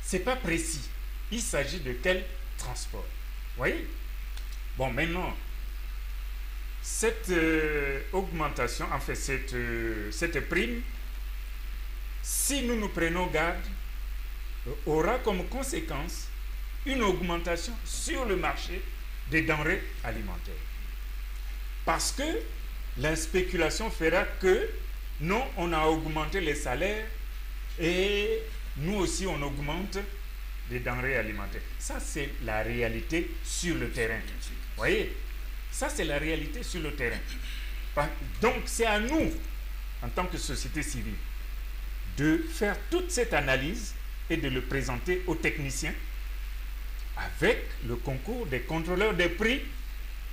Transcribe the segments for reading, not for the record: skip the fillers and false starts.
c'est pas précis. Il s'agit de quel transport? Vous voyez? Bon, maintenant, cette augmentation, en fait, cette prime, si nous nous prenons garde, aura comme conséquence une augmentation sur le marché des denrées alimentaires. Parce que la spéculation fera que, non, on a augmenté les salaires et nous aussi on augmente les denrées alimentaires. Ça, c'est la réalité sur le terrain. Vous voyez? Ça, c'est la réalité sur le terrain. Donc, c'est à nous, en tant que société civile, de faire toute cette analyse et de le présenter aux techniciens avec le concours des contrôleurs des prix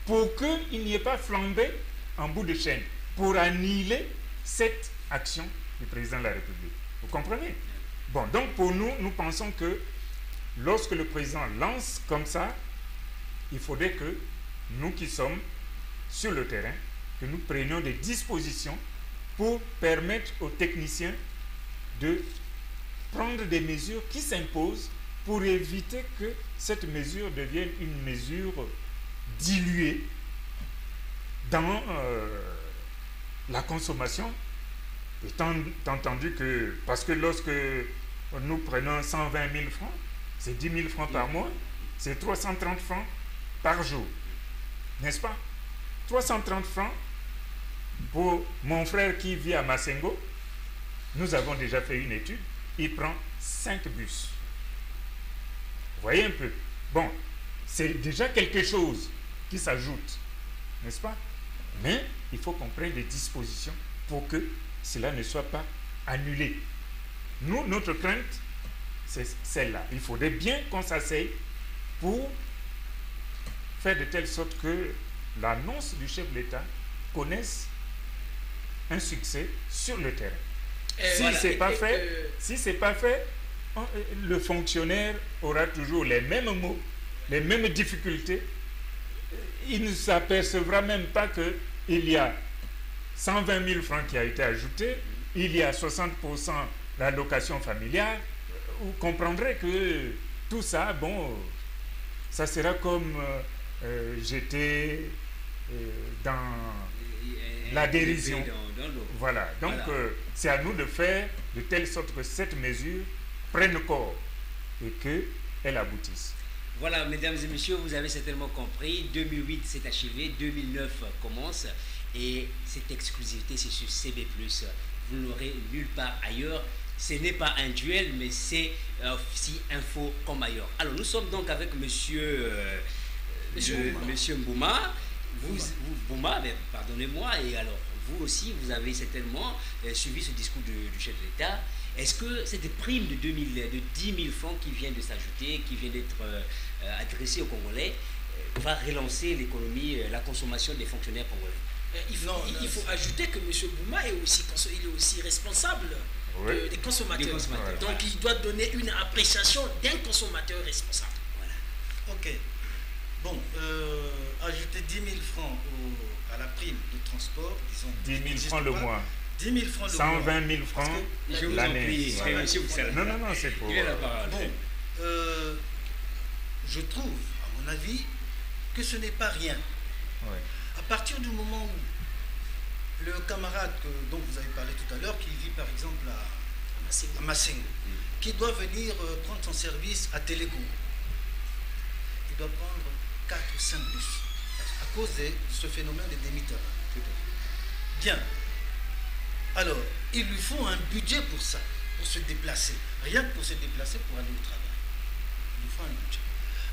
pour qu'il n'y ait pas flambé en bout de chaîne, pour annihiler cette action du président de la République. Vous comprenez? Bon, donc pour nous, nous pensons que lorsque le président lance comme ça, il faudrait que nous qui sommes sur le terrain, que nous prenions des dispositions pour permettre aux techniciens de prendre des mesures qui s'imposent pour éviter que cette mesure devienne une mesure diluée dans la consommation, étant entendu que, parce que lorsque nous prenons 120 000 francs, c'est 10 000 francs par mois, c'est 330 francs par jour, n'est-ce pas? 330 francs pour mon frère qui vit à Massengo, nous avons déjà fait une étude, il prend 5 bus. Vous voyez un peu? Bon, c'est déjà quelque chose qui s'ajoute, n'est-ce pas? Mais il faut qu'on prenne des dispositions pour que cela ne soit pas annulé. Nous, notre crainte, c'est celle-là. Il faudrait bien qu'on s'asseye pour faire de telle sorte que l'annonce du chef de l'État connaisse un succès sur le terrain. Si ce n'est pas fait, le fonctionnaire aura toujours les mêmes mots, les mêmes difficultés. Il ne s'apercevra même pas qu'il y a 120 000 francs qui a été ajouté, il y a 60% d'allocation familiale. Vous comprendrez que tout ça, bon, ça sera comme j'étais dans la dérision. Voilà, donc c'est à nous de faire de telle sorte que cette mesure prenne corps et qu'elle aboutisse. Voilà, mesdames et messieurs, vous avez certainement compris, 2008 s'est achevé, 2009 commence, et cette exclusivité, c'est sur CB+. Vous n'aurez nulle part ailleurs. Ce n'est pas un duel, mais c'est aussi info comme ailleurs. Alors, nous sommes donc avec monsieur Mbouma. Bouma, pardonnez-moi, et alors, vous aussi, vous avez certainement suivi ce discours du chef de l'État. Est-ce que cette prime de 10 000 francs qui vient de s'ajouter, qui vient d'être adressée aux Congolais, va relancer l'économie, la consommation des fonctionnaires congolais? Il faut ajouter que M. Bouma est aussi responsable des consommateurs. Voilà. Donc il doit donner une appréciation d'un consommateur responsable. Voilà. Ok. Bon, ajouter 10 000 francs à la prime de transport, disons. 10 000 francs le mois. 10 000 francs le 120 mois. 000 francs Je vous en l'année. prie, monsieur Boussala. Non, c'est pour... Il est la parole. Bon, je trouve, à mon avis, que ce n'est pas rien. Ouais. À partir du moment où le camarade dont vous avez parlé tout à l'heure, qui vit par exemple à Massengo, qui doit venir prendre son service à Téléco, il doit prendre 4 ou 5 bus à cause de ce phénomène de demi-terrain. Bien. Alors, il lui faut un budget pour ça, pour se déplacer. Rien que pour se déplacer pour aller au travail. Il lui faut un budget.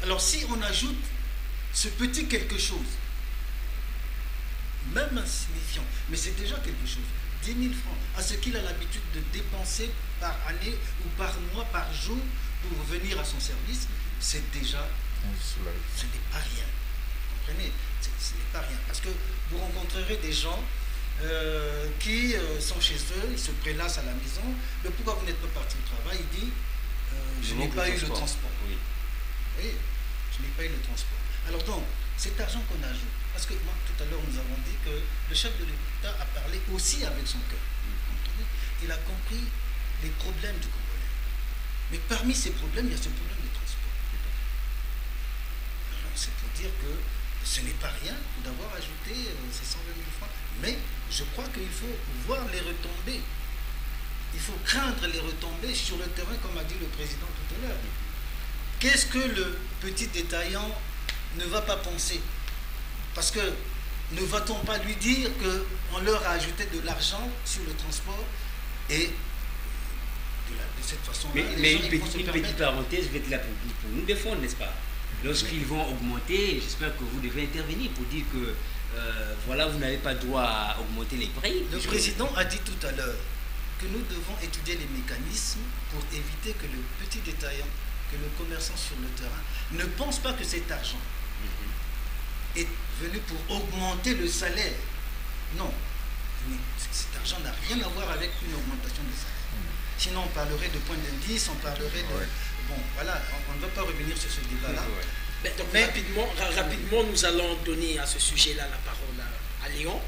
Alors, si on ajoute ce petit quelque chose, même insignifiant, mais c'est déjà quelque chose, 10 000 francs, à ce qu'il a l'habitude de dépenser par année ou par mois, par jour, pour venir à son service, c'est déjà, ce n'est pas rien. Vous comprenez? Ce n'est pas rien. Parce que vous rencontrerez des gens qui sont chez eux, ils se prélassent à la maison, mais pourquoi vous n'êtes pas parti au travail? Il dit, je n'ai pas eu le transport. Oui. Vous voyez? Je n'ai pas eu le transport. Alors donc, cet argent qu'on ajoute, parce que moi, tout à l'heure, nous avons dit que le chef de l'État a parlé aussi avec son cœur. Il a compris les problèmes du Congolais. Mais parmi ces problèmes, il y a ce problème de transport. Alors, c'est pour dire que ce n'est pas rien d'avoir ajouté ces 120 000 francs. Mais je crois qu'il faut voir les retombées. Il faut craindre les retombées sur le terrain, comme a dit le président tout à l'heure. Qu'est-ce que le petit détaillant ne va pas penser? Parce que ne va-t-on pas lui dire qu'on leur a ajouté de l'argent sur le transport et de cette façon-là... Mais une petite parenthèse, vous êtes là pour nous défendre, n'est-ce pas? Lorsqu'ils vont augmenter, j'espère que vous devez intervenir pour dire que voilà, vous n'avez pas droit à augmenter les prix. Le président a dit tout à l'heure que nous devons étudier les mécanismes pour éviter que le petit détaillant, que le commerçant sur le terrain ne pense pas que cet argent est venu pour augmenter le salaire. Non. Cet argent n'a rien à voir avec une augmentation de salaire. Sinon, on parlerait de points d'indice, on parlerait de... Bon, voilà, on ne va pas revenir sur ce débat-là. Mais rapidement, nous allons donner à ce sujet-là la parole à Léon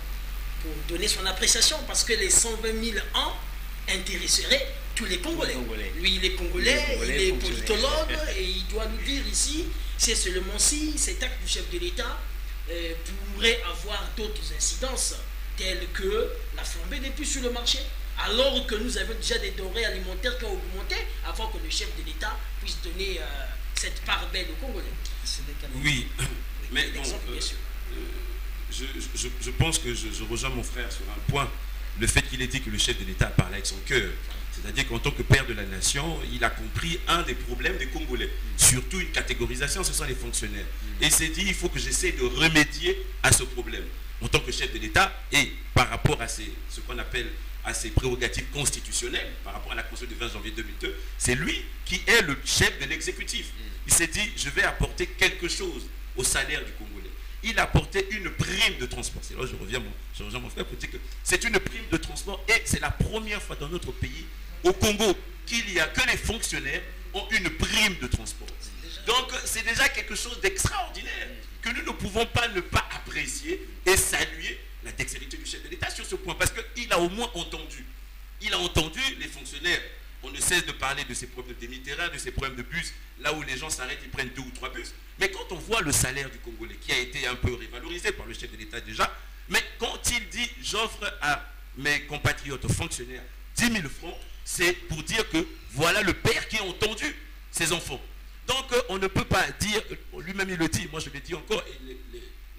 pour donner son appréciation, parce que les 120 000 ans intéresseraient tous les Congolais. Lui, il est Congolais, il est politologue, et il doit nous dire ici, c'est seulement si cet acte du chef de l'État pourrait avoir d'autres incidences, telles que la flambée des prix sur le marché, alors que nous avons déjà des denrées alimentaires qui ont augmenté, avant que le chef de l'État puisse donner cette part belle aux Congolais. Oui, mais bon, je pense que je rejoins mon frère sur un point, le fait qu'il ait dit que le chef de l'État a parlé avec son cœur. C'est-à-dire qu'en tant que père de la nation, il a compris un des problèmes des Congolais. Surtout une catégorisation, ce sont les fonctionnaires. Et il s'est dit, il faut que j'essaie de remédier à ce problème. En tant que chef de l'État, et par rapport à ce qu'on appelle à ses prérogatives constitutionnelles, par rapport à la Constitution du 20 janvier 2002, c'est lui qui est le chef de l'exécutif. Il s'est dit, je vais apporter quelque chose au salaire du Congolais. Il a apporté une prime de transport. C'est là que je reviens mon frère pour dire que c'est une prime de transport et c'est la première fois dans notre pays, au Congo, qu'il n'y a que les fonctionnaires ont une prime de transport. Donc c'est déjà quelque chose d'extraordinaire que nous ne pouvons pas ne pas apprécier et saluer la dextérité du chef de l'État sur ce point, parce qu'il a au moins entendu. Il a entendu les fonctionnaires. On ne cesse de parler de ces problèmes de Mitterrand, de ces problèmes de bus, là où les gens s'arrêtent, ils prennent 2 ou 3 bus. Mais quand on voit le salaire du Congolais, qui a été un peu révalorisé par le chef de l'État déjà, mais quand il dit « j'offre à mes compatriotes fonctionnaires 10 000 francs », c'est pour dire que voilà le père qui a entendu ses enfants. Donc on ne peut pas dire, lui-même il le dit, moi je le dis encore, et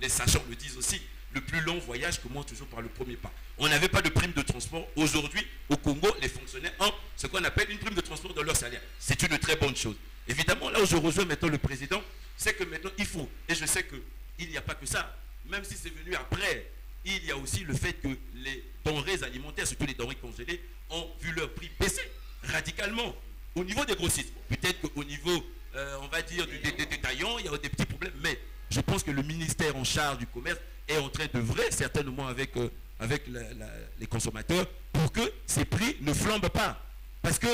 les sachants le disent aussi, le plus long voyage commence toujours par le premier pas. On n'avait pas de prime de transport. Aujourd'hui, au Congo, les fonctionnaires ont ce qu'on appelle une prime de transport dans leur salaire. C'est une très bonne chose. Évidemment, là où je rejoins maintenant le président, c'est que maintenant il faut, et je sais qu'il n'y a pas que ça, même si c'est venu après, il y a aussi le fait que les denrées alimentaires, surtout les denrées congelées, ont vu leur prix baisser radicalement au niveau des grossistes. Peut-être qu'au niveau, on va dire, des détaillants, il y a des petits problèmes, mais je pense que le ministère en charge du commerce est en train d'œuvrer certainement avec les consommateurs pour que ces prix ne flambent pas. Parce que